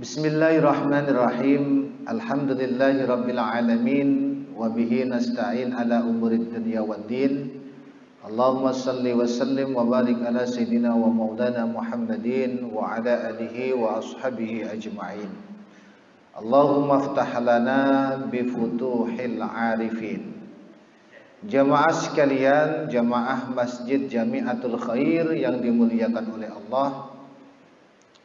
Bismillahirrahmanirrahim. Alhamdulillahirabbil alamin wa bihi nasta'in ala umurid dunya waddin. Allahumma salli wa sallim wa barik ala sayyidina wa maulana Muhammadin wa ala alihi wa ashabihi ajma'in. Allahumma iftah lana bi futuhil arifin. Jamaah sekalian, jamaah Masjid Jamiatul Khair yang dimuliakan oleh Allah.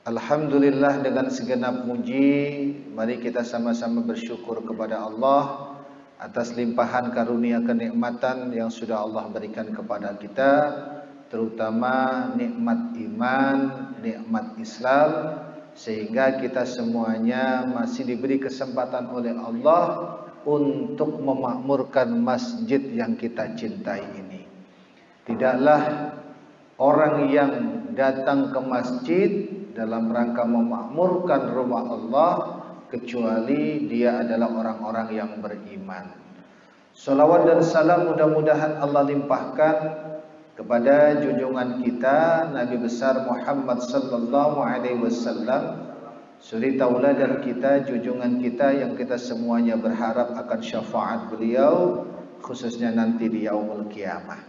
Alhamdulillah, dengan segenap muji, mari kita sama-sama bersyukur kepada Allah atas limpahan karunia kenikmatan yang sudah Allah berikan kepada kita, terutama nikmat iman, nikmat Islam, sehingga kita semuanya masih diberi kesempatan oleh Allah untuk memakmurkan masjid yang kita cintai ini. Tidaklah orang yang datang ke masjid dalam rangka memakmurkan rumah Allah kecuali dia adalah orang-orang yang beriman. Salawat dan salam mudah-mudahan Allah limpahkan kepada junjungan kita Nabi besar Muhammad sallallahu alaihi wasallam, suri tauladan kita, junjungan kita yang kita semuanya berharap akan syafaat beliau khususnya nanti di yaumul qiyamah.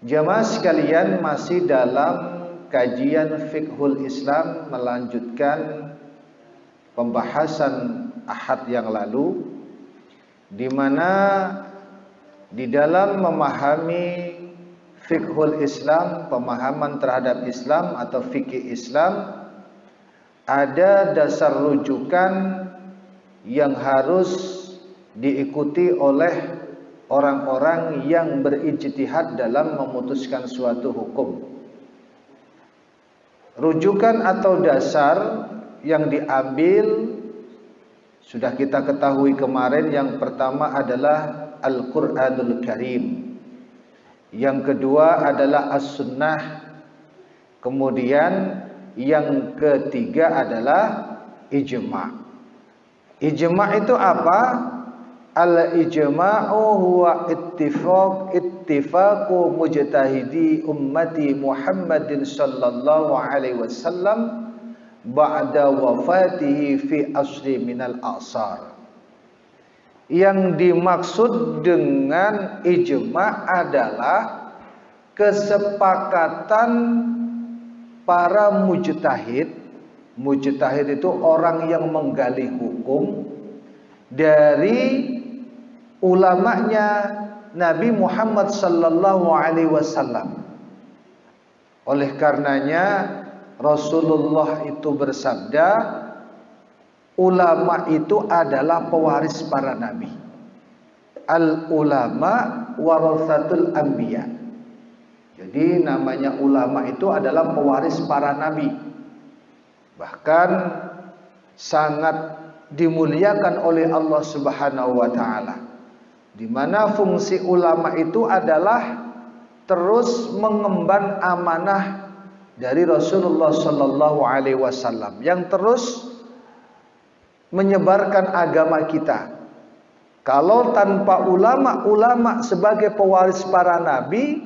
Jamaah sekalian, masih dalam kajian fiqhul Islam, melanjutkan pembahasan Ahad yang lalu, di mana di dalam memahami fiqhul Islam, pemahaman terhadap Islam atau fikih Islam, ada dasar rujukan yang harus diikuti oleh orang-orang yang berijtihad dalam memutuskan suatu hukum. Rujukan atau dasar yang diambil sudah kita ketahui kemarin. Yang pertama adalah Al-Quranul Karim, yang kedua adalah As-Sunnah, kemudian yang ketiga adalah Ijma'. Ijma' itu apa? Al-ijma'u huwa ittifaqu mujtahidi ummati Muhammadin sallallahu alaihi wasallam ba'da wafatihi fi asri minal a'sar. Yang dimaksud dengan ijma' adalah kesepakatan para mujtahid. Mujtahid itu orang yang menggali hukum dari ulamanya Nabi Muhammad sallallahu alaihi wasallam. Oleh karenanya Rasulullah itu bersabda, ulama itu adalah pewaris para nabi. Al ulama waratsatul anbiya. Jadi namanya ulama itu adalah pewaris para nabi. Bahkan sangat dimuliakan oleh Allah Subhanahu wa taala, di mana fungsi ulama itu adalah terus mengemban amanah dari Rasulullah sallallahu alaihi wasallam yang terus menyebarkan agama kita. Kalau tanpa ulama sebagai pewaris para nabi,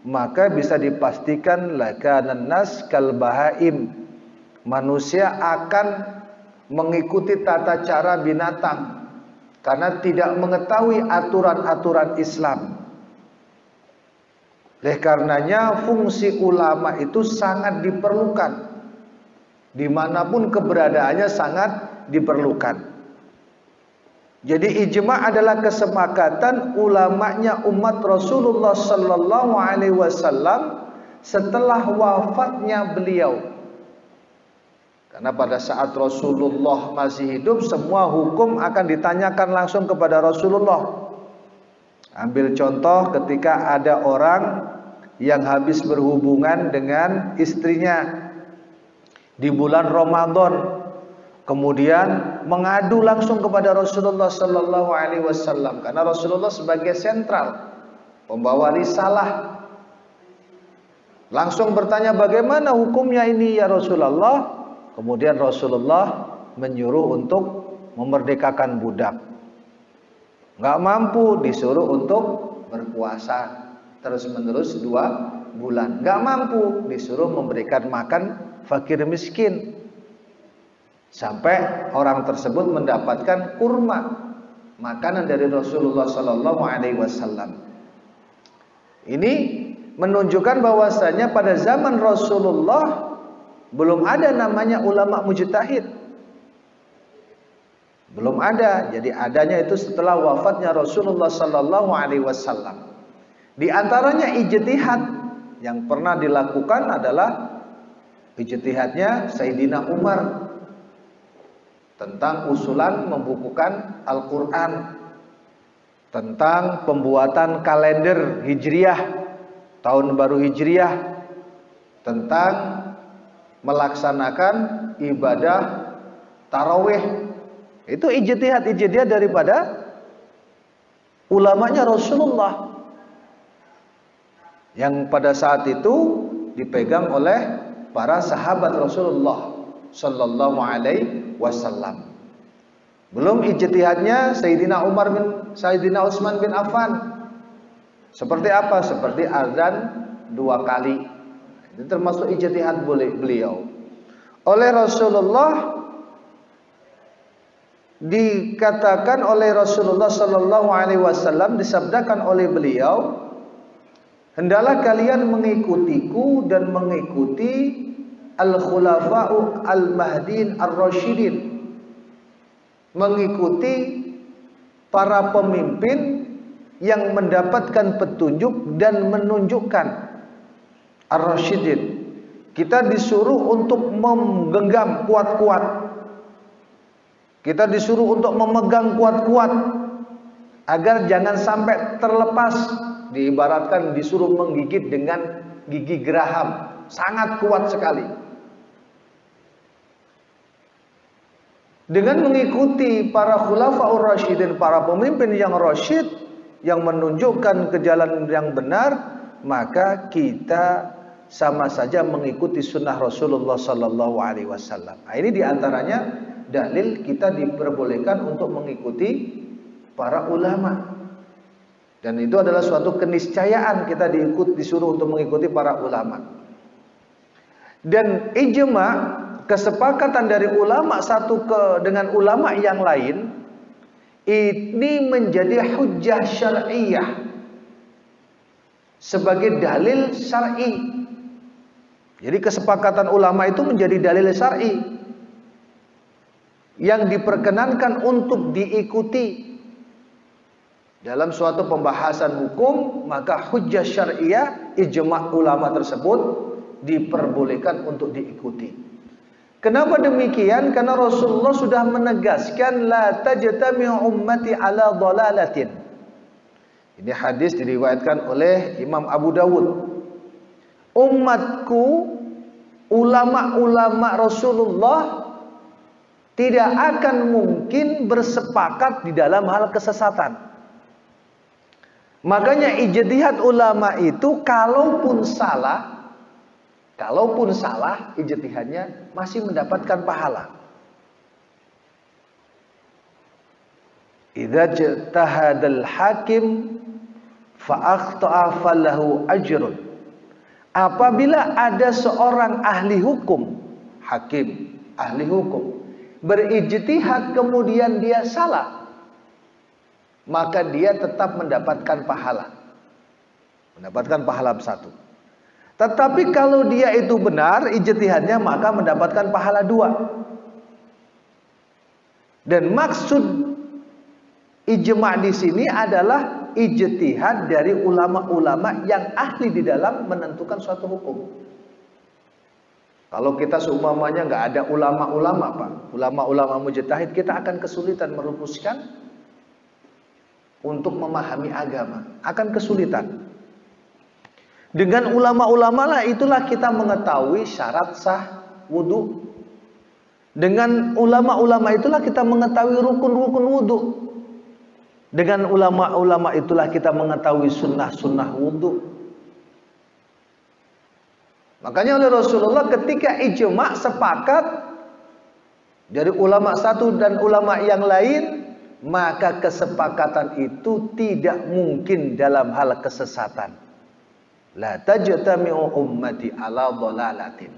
maka bisa dipastikan lakanan nas kal bahaim. Manusia akan mengikuti tata cara binatang karena tidak mengetahui aturan-aturan Islam. Oleh karenanya fungsi ulama itu sangat diperlukan, dimanapun keberadaannya sangat diperlukan. Jadi ijma' adalah kesepakatan ulamanya umat Rasulullah sallallahu alaihi wasallam setelah wafatnya beliau. Karena pada saat Rasulullah masih hidup, semua hukum akan ditanyakan langsung kepada Rasulullah. Ambil contoh ketika ada orang yang habis berhubungan dengan istrinya di bulan Ramadan, kemudian mengadu langsung kepada Rasulullah sallallahu alaihi wasallam, karena Rasulullah sebagai sentral pembawa risalah langsung bertanya, bagaimana hukumnya ini ya Rasulullah? Kemudian Rasulullah menyuruh untuk memerdekakan budak. Nggak mampu, disuruh untuk berpuasa terus-menerus 2 bulan. Nggak mampu, disuruh memberikan makan fakir miskin. sampai orang tersebut mendapatkan kurma, makanan dari Rasulullah sallallahu alaihi wasallam. Ini menunjukkan bahwasanya pada zaman Rasulullah belum ada namanya ulama mujtahid. Belum ada. Jadi adanya itu setelah wafatnya Rasulullah sallallahu alaihi wasallam. Di antaranya ijtihad yang pernah dilakukan adalah ijtihadnya Sayyidina Umar tentang usulan membukukan Al-Quran, tentang pembuatan kalender Hijriyah, tahun baru Hijriyah, tentang melaksanakan ibadah tarawih. Itu ijtihad daripada ulamanya Rasulullah, yang pada saat itu dipegang oleh para sahabat Rasulullah sallallahu alaihi wasallam. Belum ijtihadnya Sayyidina Utsman bin Affan. Seperti apa? Seperti azan 2 kali. Itu termasuk ijtihad beliau. Oleh Rasulullah dikatakan oleh Rasulullah sallallahu alaihi wasallam, disabdakan oleh beliau, hendaklah kalian mengikutiku dan mengikuti al-khulafa'u al-mahdin ar-rasyidin, mengikuti para pemimpin yang mendapatkan petunjuk dan menunjukkan, ar-rasyidin. Kita disuruh untuk menggenggam kuat-kuat, kita disuruh untuk memegang kuat-kuat agar jangan sampai terlepas. Diibaratkan disuruh menggigit dengan gigi geraham, sangat kuat sekali. Dengan mengikuti para khulafaur rasyidin, para pemimpin yang rasyid, yang menunjukkan ke jalan yang benar, maka kita sama saja mengikuti sunnah Rasulullah sallallahu alaihi wasallam. Nah, ini diantaranya dalil kita diperbolehkan untuk mengikuti para ulama. Dan itu adalah suatu keniscayaan kita disuruh untuk mengikuti para ulama. Dan ijma', kesepakatan dari ulama satu dengan ulama yang lain, ini menjadi hujjah syar'iyah, sebagai dalil syar'i. Jadi kesepakatan ulama itu menjadi dalil syar'i yang diperkenankan untuk diikuti dalam suatu pembahasan hukum. Maka hujjah syar'iyah, ijma' ulama tersebut diperbolehkan untuk diikuti. Kenapa demikian? Karena Rasulullah sudah menegaskan la tajtami'u ummati ala dhalalatin. Ini hadis diriwayatkan oleh Imam Abu Dawud. Umatku, ulama-ulama Rasulullah tidak akan mungkin bersepakat di dalam hal kesesatan. Makanya ijtihad ulama itu kalaupun salah ijtihadnya masih mendapatkan pahala. Idza ijtahadal hakim fa akhta'a falahu ajrun. Apabila ada seorang ahli hukum, hakim, ahli hukum, berijtihad kemudian dia salah, maka dia tetap mendapatkan pahala. Mendapatkan pahala satu. Tetapi kalau dia itu benar ijtihadnya, maka mendapatkan pahala 2. Dan maksud ijma' di sini adalah ijtihad dari ulama-ulama yang ahli di dalam menentukan suatu hukum. Kalau kita seumpamanya nggak ada ulama-ulama, Pak, ulama-ulama mujtahid, kita akan kesulitan merumuskan untuk memahami agama, akan kesulitan. Dengan ulama-ulama lah itulah kita mengetahui syarat sah wudu. Dengan ulama-ulama itulah kita mengetahui rukun-rukun wudu. Dengan ulama-ulama itulah kita mengetahui sunnah-sunnah wudu. Makanya oleh Rasulullah ketika ijma' sepakat dari ulama satu dan ulama yang lain, maka kesepakatan itu tidak mungkin dalam hal kesesatan. La tajtami'u ummati ala dhalalatin.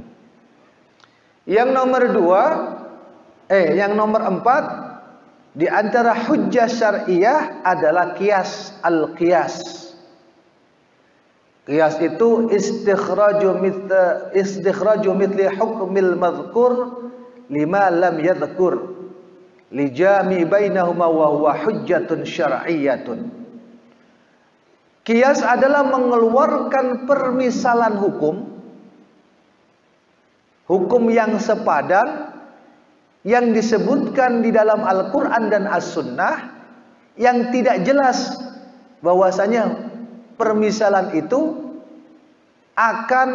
Yang nomor 2, Yang nomor 4 di antara hujjah syar'iyah adalah qiyas, al-qiyas. Qiyas itu istikhraju mithli hukmil madhkur lima lam yadhkur li jami bainahuma wa huwa hujjatun syar'iyyatun. Qiyas adalah mengeluarkan permisalan hukum yang sepadan yang disebutkan di dalam Al-Quran dan As-Sunnah, yang tidak jelas bahwasanya permisalan itu akan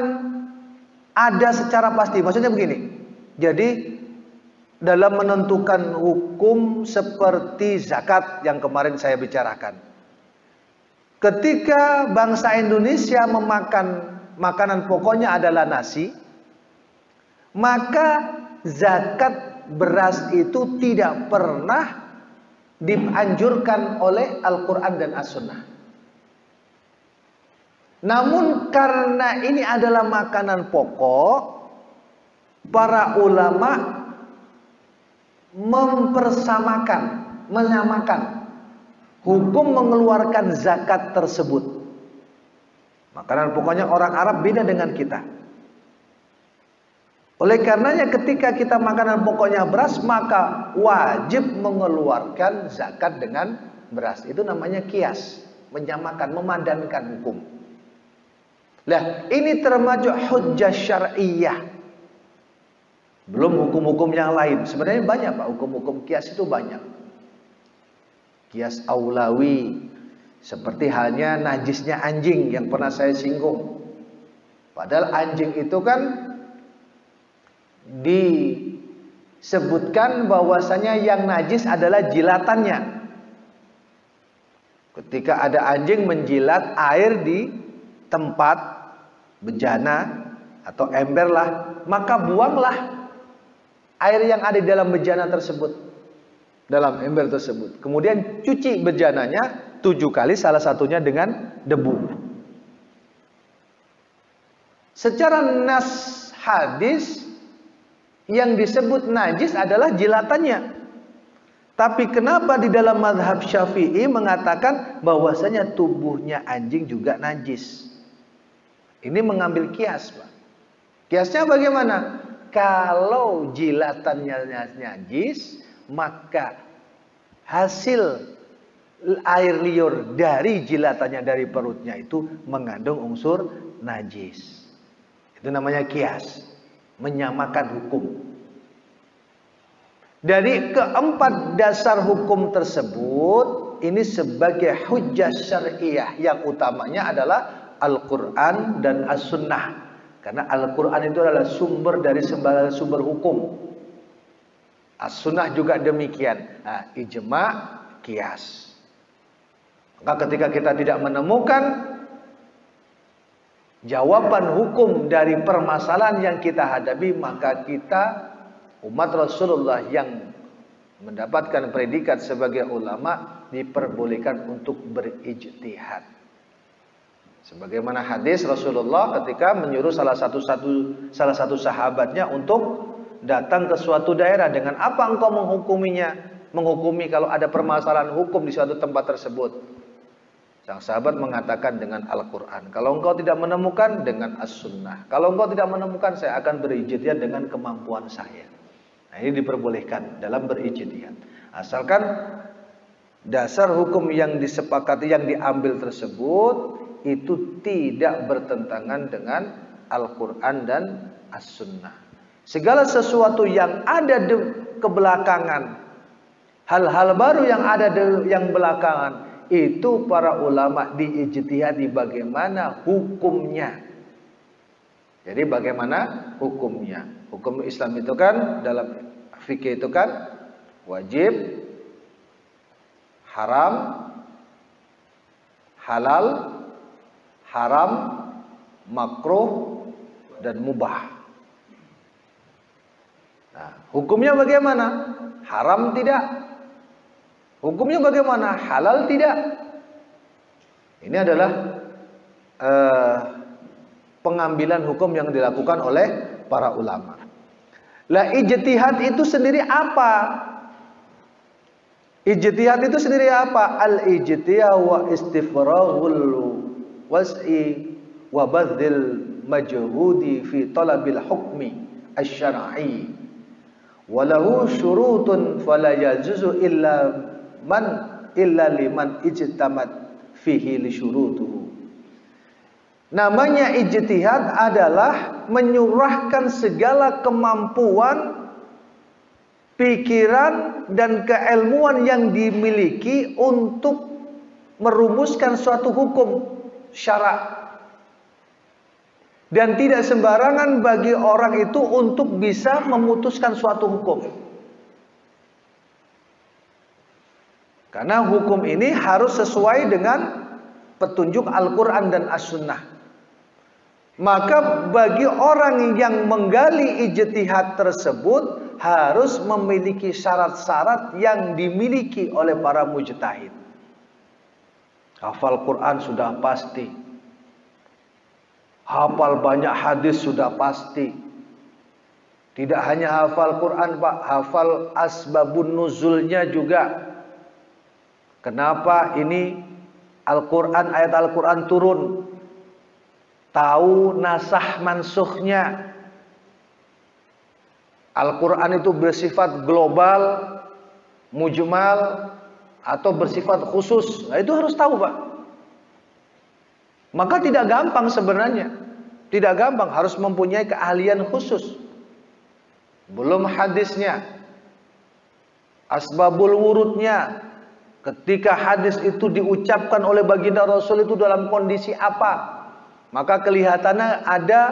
ada secara pasti. Maksudnya begini, jadi dalam menentukan hukum seperti zakat yang kemarin saya bicarakan, ketika bangsa Indonesia memakan makanan pokoknya adalah nasi, maka zakat beras itu tidak pernah dianjurkan oleh Al-Quran dan As-Sunnah. Namun karena ini adalah makanan pokok, para ulama menyamakan hukum mengeluarkan zakat tersebut. Makanan pokoknya orang Arab beda dengan kita. Oleh karenanya ketika kita makanan pokoknya beras, maka wajib mengeluarkan zakat dengan beras. Itu namanya qiyas, menyamakan, memadankan hukum. Nah, ini termasuk hujjah syar'iyyah. Belum hukum-hukum yang lain. Sebenarnya banyak Pak, hukum-hukum qiyas itu banyak. Qiyas aulawi, seperti halnya najisnya anjing yang pernah saya singgung. Padahal anjing itu kan disebutkan bahwasanya yang najis adalah jilatannya. Ketika ada anjing menjilat air di tempat bejana atau ember lah, maka buanglah air yang ada di dalam bejana tersebut, dalam ember tersebut. Kemudian cuci bejananya 7 kali, salah satunya dengan debu. Secara nas hadis, yang disebut najis adalah jilatannya. Tapi kenapa di dalam mazhab Syafi'i mengatakan bahwasanya tubuhnya anjing juga najis? Ini mengambil kias, Pak. Kiasnya bagaimana? Kalau jilatannya najis, maka hasil air liur dari jilatannya, dari perutnya itu mengandung unsur najis. Itu namanya kias, menyamakan hukum. Dari keempat dasar hukum tersebut, ini sebagai hujjah syar'iyah, yang utamanya adalah Al-Quran dan As-Sunnah. Karena Al-Quran itu adalah sumber dari segala sumber hukum. As-Sunnah juga demikian. Nah, ijma', qiyas. Maka ketika kita tidak menemukan jawaban hukum dari permasalahan yang kita hadapi, maka kita, umat Rasulullah yang mendapatkan predikat sebagai ulama, diperbolehkan untuk berijtihad. Sebagaimana hadis Rasulullah ketika menyuruh salah satu sahabatnya untuk datang ke suatu daerah, dengan apa engkau menghukumi kalau ada permasalahan hukum di suatu tempat tersebut. Sang sahabat mengatakan dengan Al-Quran. Kalau engkau tidak menemukan, dengan As-Sunnah. Kalau engkau tidak menemukan, saya akan berijtihad dengan kemampuan saya. Nah, ini diperbolehkan dalam berijtihad, asalkan dasar hukum yang disepakati, yang diambil tersebut itu tidak bertentangan dengan Al-Quran dan As-Sunnah. Segala sesuatu yang ada di kebelakangan, hal-hal baru yang ada yang belakangan, itu para ulama diijtihadi bagaimana hukumnya. Jadi bagaimana hukumnya? Hukum Islam itu kan, dalam fikih itu kan wajib, haram, halal, haram, makruh, dan mubah. Nah, hukumnya bagaimana? Haram tidak? Hukumnya bagaimana? Halal tidak? Ini adalah pengambilan hukum yang dilakukan oleh para ulama. Lah ijtihad itu sendiri apa? Ijtihad itu sendiri apa? Al-ijtihad wa istifraghul was'i wa badhil majhudi fi talabil hukmi asy-syar'i. Walahu syurutun fala yajuzu illa liman ijtamat fihi li syurutuhu. Namanya ijtihad adalah menyurahkan segala kemampuan, pikiran dan keilmuan yang dimiliki untuk merumuskan suatu hukum syara'. Dan tidak sembarangan bagi orang itu untuk bisa memutuskan suatu hukum. Karena hukum ini harus sesuai dengan petunjuk Al-Quran dan As-Sunnah. Maka bagi orang yang menggali ijtihad tersebut harus memiliki syarat-syarat yang dimiliki oleh para mujtahid. Hafal Quran sudah pasti. Hafal banyak hadis sudah pasti. Tidak hanya hafal Quran, Pak, hafal asbabun nuzulnya juga. Kenapa ini Al-Quran, ayat Al-Quran turun? Tahu nasah mansukhnya. Al-Quran itu bersifat global, mujmal, atau bersifat khusus. Nah, itu harus tahu, Pak. Maka tidak gampang sebenarnya. Tidak gampang, harus mempunyai keahlian khusus. Belum hadisnya, asbabul wurudnya. Ketika hadis itu diucapkan oleh baginda Rasul itu dalam kondisi apa? Maka kelihatannya ada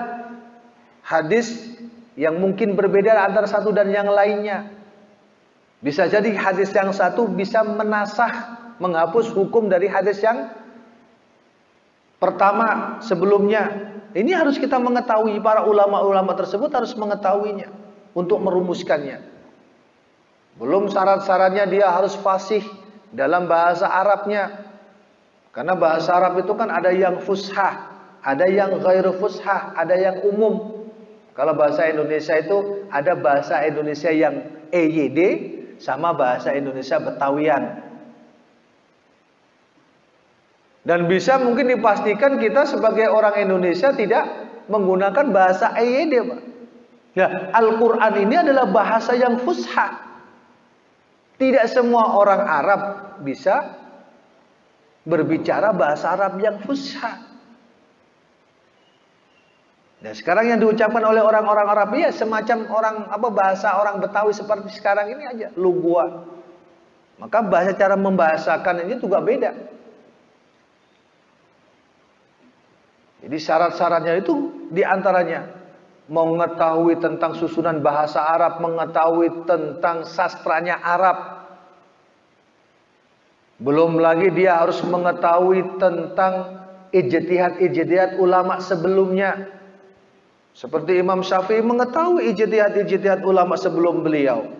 hadis yang mungkin berbeda antara satu dan yang lainnya. Bisa jadi hadis yang satu bisa menasah, menghapus hukum dari hadis yang pertama sebelumnya. Ini harus kita mengetahui, para ulama-ulama tersebut harus mengetahuinya untuk merumuskannya. Belum syarat-syaratnya dia harus fasih dalam bahasa Arabnya. Karena bahasa Arab itu kan ada yang fushah, ada yang ghairu fushah, ada yang umum. Kalau bahasa Indonesia itu ada bahasa Indonesia yang EYD sama bahasa Indonesia Betawian. Dan bisa mungkin dipastikan kita sebagai orang Indonesia tidak menggunakan bahasa EYD, Pak. Nah, Al-Quran ini adalah bahasa yang fushah. Tidak semua orang Arab bisa berbicara bahasa Arab yang fushah. Nah, sekarang yang diucapkan oleh orang-orang Arab ya semacam bahasa orang Betawi seperti sekarang ini aja, lu gua. Maka bahasa cara membahasakan ini juga beda. Jadi syarat-syaratnya itu diantaranya mengetahui tentang susunan bahasa Arab, mengetahui tentang sastranya Arab. Belum lagi dia harus mengetahui tentang ijtihad ulama sebelumnya. Seperti Imam Syafi'i mengetahui ijtihad ulama sebelum beliau.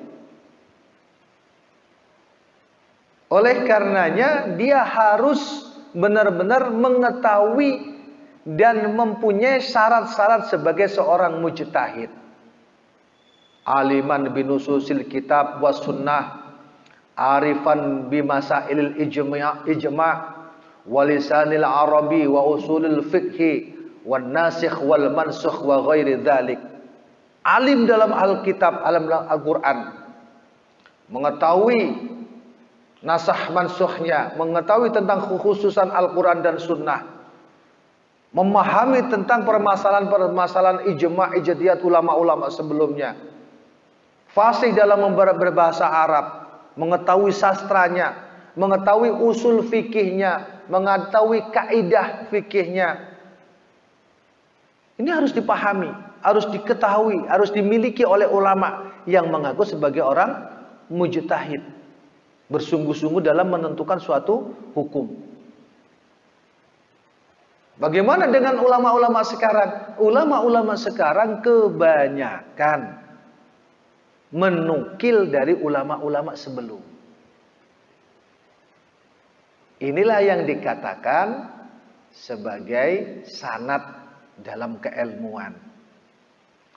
Oleh karenanya dia harus benar-benar mengetahui dan mempunyai syarat-syarat sebagai seorang mujtahid. Aliman binususil kitab was sunnah, arifan bimasailil ijma' walisanil arabi wa usulil fiqhi wan nasikh wal mansukh wa ghairi dzalik. Alim dalam Alkitab, alim dalam Al-Quran, mengetahui nasah mansukhnya, mengetahui tentang kekhususan Al-Quran dan Sunnah, memahami tentang permasalahan-permasalahan ijtihad ulama-ulama sebelumnya, fasih dalam berbahasa Arab, mengetahui sastranya, mengetahui usul fikihnya, mengetahui kaidah fikihnya. Ini harus dipahami, harus diketahui, harus dimiliki oleh ulama yang mengaku sebagai orang mujtahid, bersungguh-sungguh dalam menentukan suatu hukum. Bagaimana dengan ulama-ulama sekarang? Ulama-ulama sekarang kebanyakan menukil dari ulama-ulama sebelum. Inilah yang dikatakan sebagai sanad dalam keilmuan.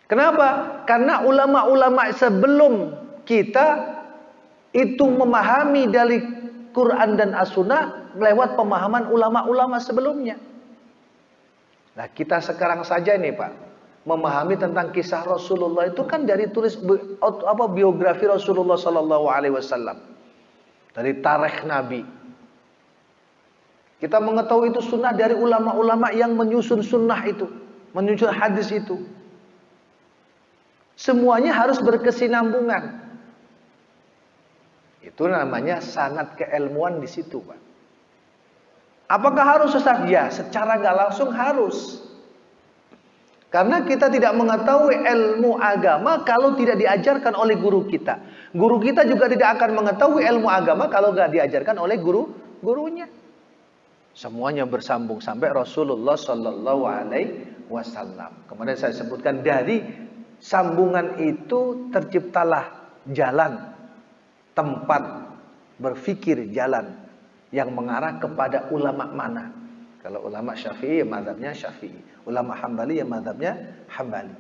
Kenapa? Karena ulama-ulama sebelum kita itu memahami dari Quran dan As-Sunnah lewat pemahaman ulama-ulama sebelumnya. Nah, kita sekarang saja nih Pak, memahami tentang kisah Rasulullah itu kan dari tulis biografi Rasulullah Sallallahu Alaihi Wasallam, dari tarikh Nabi. Kita mengetahui itu sunnah dari ulama-ulama yang menyusun sunnah itu, menyusun hadis itu. Semuanya harus berkesinambungan. Itu namanya sanad keilmuan di situ, Pak. Apakah harus Ustaz? Ya, secara nggak langsung harus. Karena kita tidak mengetahui ilmu agama kalau tidak diajarkan oleh guru kita. Guru kita juga tidak akan mengetahui ilmu agama kalau nggak diajarkan oleh gurunya. Semuanya bersambung sampai Rasulullah Sallallahu Alaihi Wasallam. Kemarin saya sebutkan dari sambungan itu terciptalah jalan, tempat berfikir jalan yang mengarah kepada ulama mana. Kalau ulama Syafi'i ya mazhabnya Syafi'i, ulama Hambali ya mazhabnya Hambali.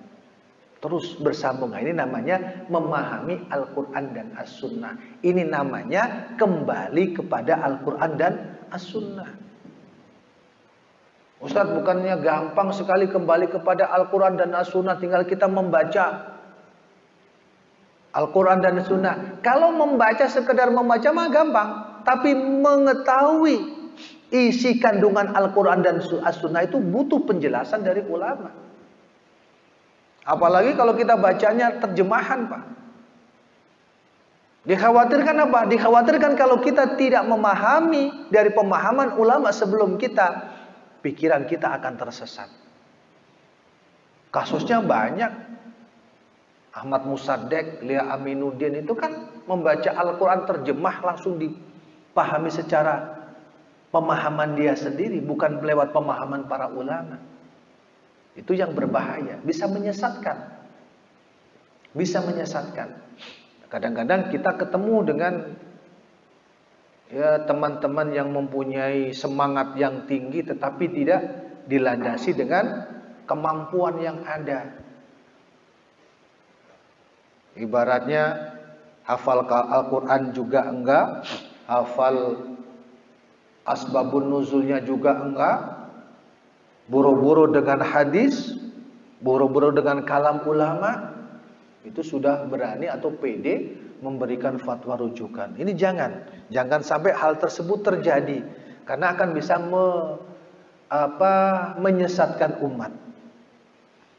Terus bersambung. Nah, ini namanya memahami Al-Quran dan As-Sunnah. Ini namanya kembali kepada Al-Quran dan As-Sunnah. Ustadz, bukannya gampang sekali kembali kepada Al-Quran dan As-Sunnah, tinggal kita membaca Al-Quran dan As-Sunnah. Kalau membaca sekedar membaca mah gampang, tapi mengetahui isi kandungan Al-Quran dan As-Sunnah itu butuh penjelasan dari ulama. Apalagi kalau kita bacanya terjemahan, Pak. Dikhawatirkan apa? Dikhawatirkan kalau kita tidak memahami dari pemahaman ulama sebelum kita, pikiran kita akan tersesat. Kasusnya banyak. Ahmad Musaddek, Lia Aminuddin itu kan membaca Al-Quran terjemah langsung dipahami secara pemahaman dia sendiri, bukan lewat pemahaman para ulama. Itu yang berbahaya, bisa menyesatkan. Bisa menyesatkan. Kadang-kadang kita ketemu dengan ya teman-teman yang mempunyai semangat yang tinggi tetapi tidak dilandasi dengan kemampuan yang ada. Ibaratnya hafal Al-Quran juga enggak, hafal asbabun nuzulnya juga enggak, buru-buru dengan hadis, buru-buru dengan kalam ulama, itu sudah berani atau pede memberikan fatwa rujukan. Ini jangan sampai hal tersebut terjadi, karena akan bisa menyesatkan umat.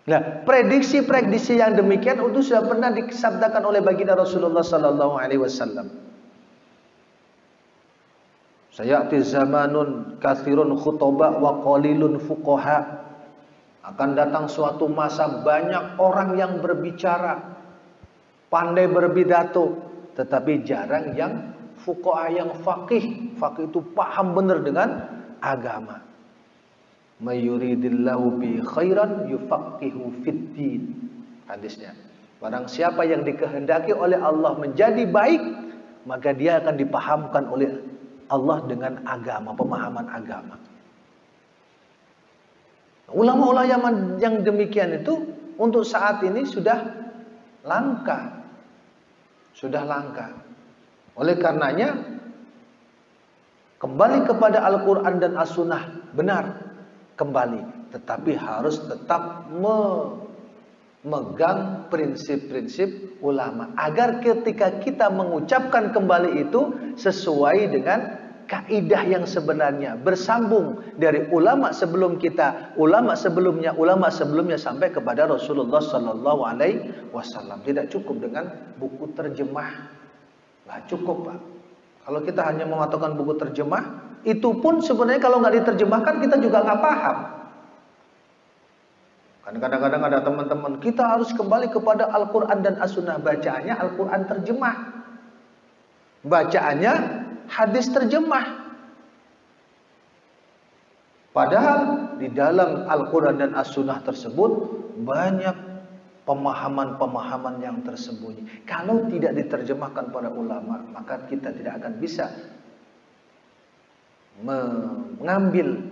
Nah, prediksi-prediksi yang demikian itu sudah pernah disabdakan oleh baginda Rasulullah Sallallahu Alaihi Wasallam. Sayati zamanun kathirun khutobah wa qalilun fuqaha. Akan datang suatu masa banyak orang yang berbicara, pandai berpidato, tetapi jarang yang fuqaha, yang faqih. Faqih itu paham benar dengan agama. Mayuridillahu bi khairan yufaqihu fid din. Hadisnya. Barang siapa yang dikehendaki oleh Allah menjadi baik, maka dia akan dipahamkan oleh Allah dengan agama, pemahaman agama. Ulama-ulama yang demikian itu untuk saat ini sudah langka. Sudah langka. Oleh karenanya kembali kepada Al-Quran dan As-Sunnah, benar kembali, tetapi harus tetap memegang prinsip-prinsip ulama agar ketika kita mengucapkan kembali itu sesuai dengan kaidah yang sebenarnya, bersambung dari ulama sebelum kita, ulama sebelumnya sampai kepada Rasulullah Sallallahu Alaihi Wasallam. Tidak cukup dengan buku terjemah, nggak cukup, Pak. Kalau kita hanya mematokan buku terjemah, itu pun sebenarnya kalau nggak diterjemahkan kita juga nggak paham. Kan kadang-kadang ada teman-teman, kita harus kembali kepada Al-Quran dan As-Sunnah. Bacaannya Al-Quran terjemah, bacaannya hadis terjemah. Padahal di dalam Al-Quran dan As-Sunnah tersebut banyak pemahaman-pemahaman yang tersembunyi. Kalau tidak diterjemahkan para ulama, maka kita tidak akan bisa mengambil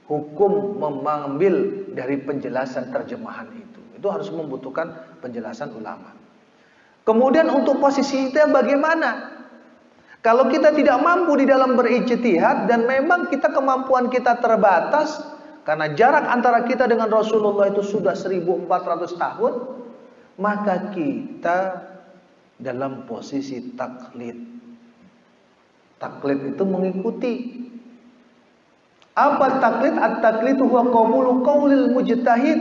hukum, mengambil dari penjelasan terjemahan itu. Itu harus membutuhkan penjelasan ulama. Kemudian untuk posisi kita bagaimana? Kalau kita tidak mampu di dalam berijtihad dan memang kita kemampuan kita terbatas karena jarak antara kita dengan Rasulullah itu sudah 1400 tahun, maka kita dalam posisi taklid. Taklid itu mengikuti. Apa taklid? At-taklid huwa qabulu qaulil mujtahid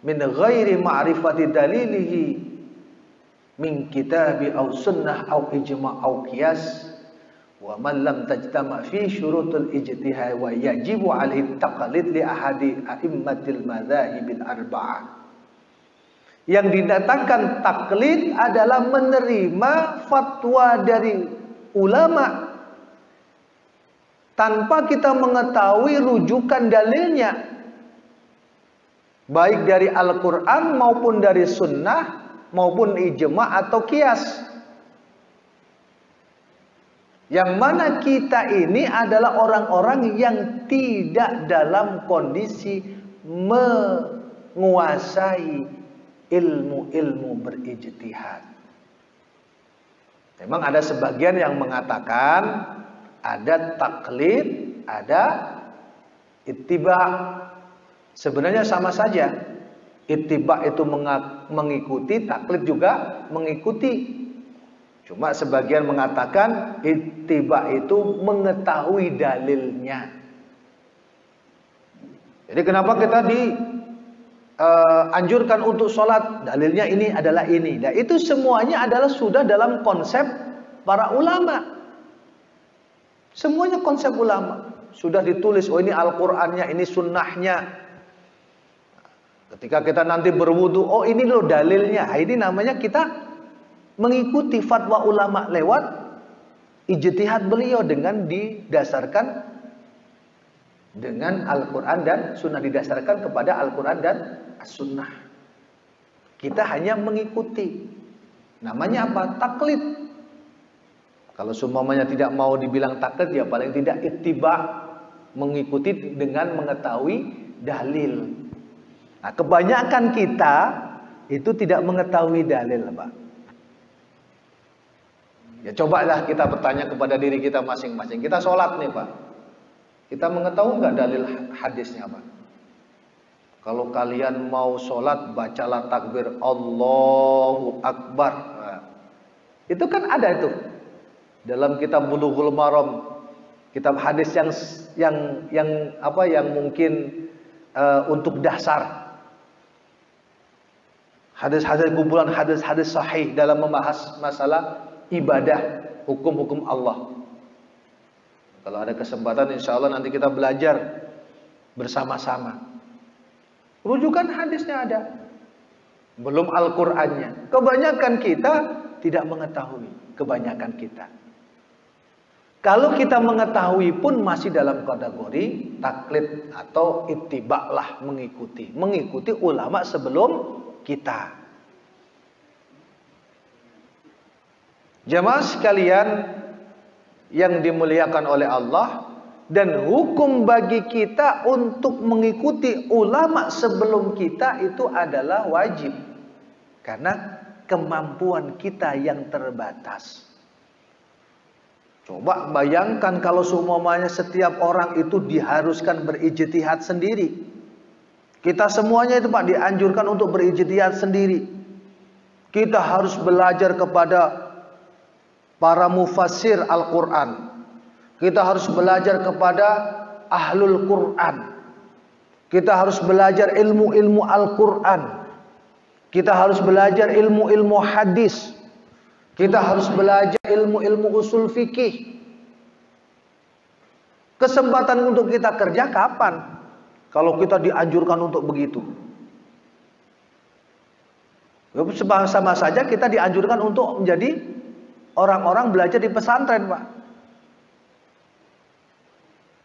min ghairi ma'rifati dalilihi min kitabi aw sunnah aw ijma' aw qiyas wa man lam tajtama fi syurutul ijtihad wa yajibu alaihi taqlid li ahadi a'immatil madzahibil arba'ah. Yang didatangkan taklid adalah menerima fatwa dari ulama tanpa kita mengetahui rujukan dalilnya, baik dari Al-Quran maupun dari sunnah maupun ijma' atau qiyas. Yang mana kita ini adalah orang-orang yang tidak dalam kondisi menguasai ilmu-ilmu berijtihad. Memang ada sebagian yang mengatakan ada taklid, ada ittiba'. Sebenarnya sama saja. Ittiba' itu mengikuti, taklid juga mengikuti. Cuma sebagian mengatakan ittiba' itu mengetahui dalilnya. Jadi kenapa kita dianjurkan untuk sholat? Dalilnya ini adalah ini. Dan itu semuanya adalah sudah dalam konsep para ulama. Semuanya konsep ulama. Sudah ditulis, oh ini Al-Qur'annya, ini sunnahnya. Ketika kita nanti berwudu, oh ini loh dalilnya. Ini namanya kita mengikuti fatwa ulama lewat ijtihad beliau dengan didasarkan dengan Al-Quran dan sunnah, didasarkan kepada Al-Quran dan As-Sunnah. Kita hanya mengikuti. Namanya apa? Taklid. Kalau semuanya tidak mau dibilang taklid, ya paling tidak ittiba', mengikuti dengan mengetahui dalil. Nah, kebanyakan kita itu tidak mengetahui dalil, Pak. Ya cobalah kita bertanya kepada diri kita masing-masing. Kita sholat nih, Pak. Kita mengetahui nggak dalil hadisnya, Pak? Kalau kalian mau sholat, bacalah takbir Allahu Akbar. Nah, itu kan ada itu dalam kitab Bulughul Maram, kitab hadis yang mungkin untuk dasar. Hadis-hadis, kumpulan hadis-hadis sahih dalam membahas masalah ibadah, hukum-hukum Allah. Kalau ada kesempatan insya Allah nanti kita belajar bersama-sama. Rujukan hadisnya ada, belum Al-Qur'annya. Kebanyakan kita tidak mengetahui, kebanyakan kita. Kalau kita mengetahui pun masih dalam kategori taklid atau ittiba' lah, mengikuti ulama sebelum kita. Jamaah sekalian yang dimuliakan oleh Allah, dan hukum bagi kita untuk mengikuti ulama sebelum kita itu adalah wajib, karena kemampuan kita yang terbatas. Coba bayangkan kalau semuanya setiap orang itu diharuskan berijtihad sendiri. Kita semuanya itu, Pak, dianjurkan untuk berijtihad sendiri. Kita harus belajar kepada para mufassir Al-Quran. Kita harus belajar kepada ahlul Quran. Kita harus belajar ilmu-ilmu Al-Quran. Kita harus belajar ilmu-ilmu hadis. Kita harus belajar ilmu-ilmu usul fikih. Kesempatan untuk kita kerja kapan? Kalau kita dianjurkan untuk begitu. Sama saja kita dianjurkan untuk menjadi orang-orang belajar di pesantren, Pak.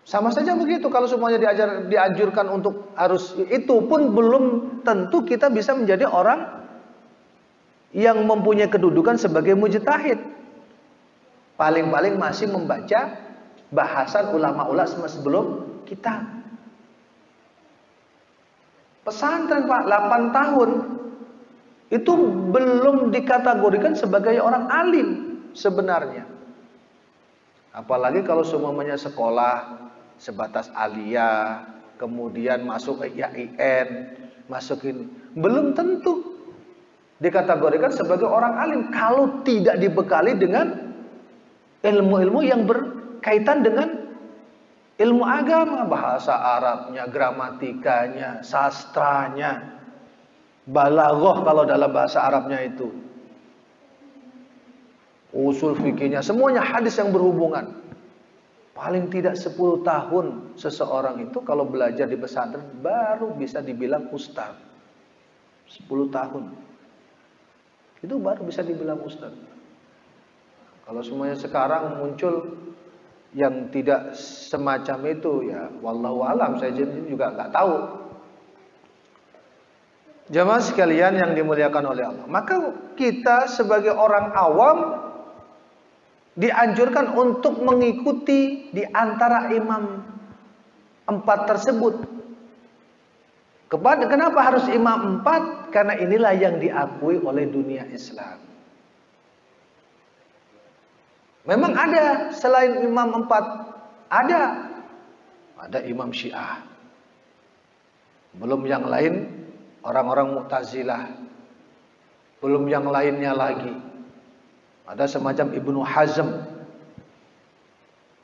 Sama saja begitu. Kalau semuanya dianjurkan untuk harus, itu pun belum tentu kita bisa menjadi orang yang mempunyai kedudukan sebagai mujtahid. Paling-paling masih membaca bahasan ulama-ulama sebelum kita. Pesantren Pak, 8 tahun. Itu belum dikategorikan sebagai orang alim sebenarnya. Apalagi kalau semuanya sekolah sebatas aliyah, kemudian masuk IAIN, masukin, belum tentu dikategorikan sebagai orang alim kalau tidak dibekali dengan ilmu-ilmu yang berkaitan dengan ilmu agama, bahasa Arabnya, gramatikanya, sastranya, balaghah kalau dalam bahasa Arabnya itu, usul fikihnya, semuanya hadis yang berhubungan. Paling tidak 10 tahun seseorang itu kalau belajar di pesantren baru bisa dibilang ustaz. 10 tahun. Itu baru bisa dibilang ustaz. Kalau semuanya sekarang muncul yang tidak semacam itu, ya wallahu alam, saya juga nggak tahu. Jamaah sekalian yang dimuliakan oleh Allah, maka kita sebagai orang awam dianjurkan untuk mengikuti di antara imam 4 tersebut. Kenapa harus imam 4? Karena inilah yang diakui oleh dunia Islam. Memang ada selain imam 4, ada imam Syiah. Belum yang lain orang-orang Mu'tazilah. Belum yang lainnya lagi. Ada semacam Ibnu Hazm.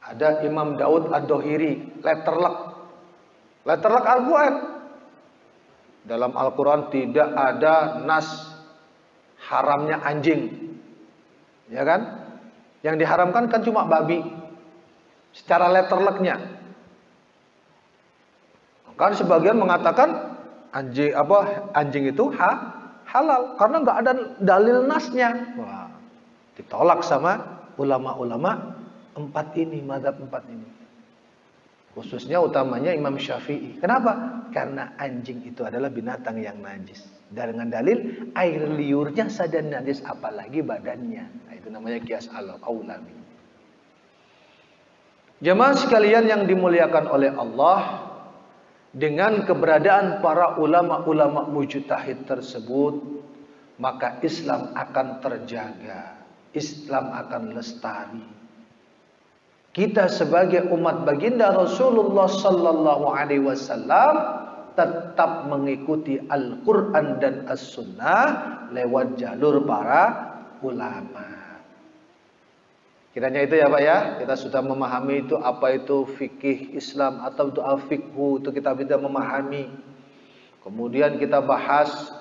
Ada Imam Daud Ad-Dohiri, letterlek Al-Quran. Dalam Al-Quran tidak ada nas haramnya anjing. Ya kan? Yang diharamkan kan cuma babi. Secara letterleknya. Kan sebagian mengatakan anjing itu halal karena nggak ada dalil nasnya. Wah, ditolak sama ulama-ulama 4 ini, mazhab 4 ini. Khususnya utamanya Imam Syafi'i. Kenapa? Karena anjing itu adalah binatang yang najis. Dengan dalil air liurnya saja najis, apalagi badannya. Nah, itu namanya qiyas al-aulami. Jemaah sekalian yang dimuliakan oleh Allah, dengan keberadaan para ulama-ulama mujtahid tersebut, maka Islam akan terjaga, Islam akan lestari. Kita sebagai umat baginda Rasulullah sallallahu alaihi wasallam tetap mengikuti Al-Quran dan As-Sunnah lewat jalur para ulama. Kiranya itu ya Pak ya, kita sudah memahami itu apa itu fikih Islam atau itu al-fiqhu, itu kita bisa memahami. Kemudian kita bahas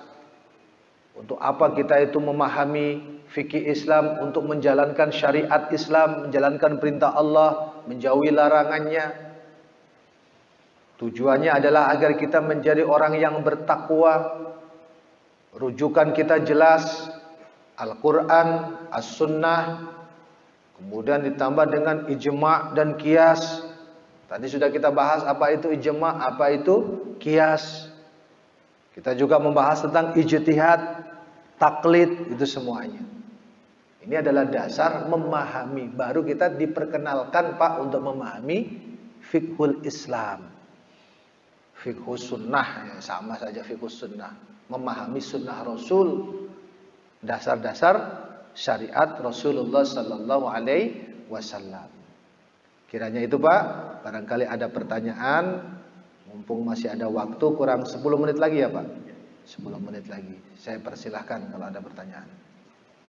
untuk apa kita itu memahami fikih Islam, untuk menjalankan syariat Islam, menjalankan perintah Allah, menjauhi larangannya. Tujuannya adalah agar kita menjadi orang yang bertakwa. Rujukan kita jelas, Al-Quran, As-Sunnah, kemudian ditambah dengan ijma' dan qiyas. Tadi sudah kita bahas apa itu ijma', apa itu qiyas. Kita juga membahas tentang ijtihad, taklid, itu semuanya. Ini adalah dasar memahami. Baru kita diperkenalkan Pak untuk memahami fiqhul Islam. Fiqhus sunnah, ya, sama saja fiqhus sunnah. Memahami sunnah Rasul, dasar-dasar syariat Rasulullah sallallahu alaihi wasallam. Kiranya itu Pak, barangkali ada pertanyaan, mumpung masih ada waktu, kurang 10 menit lagi ya Pak. 10 menit lagi. Saya persilahkan kalau ada pertanyaan.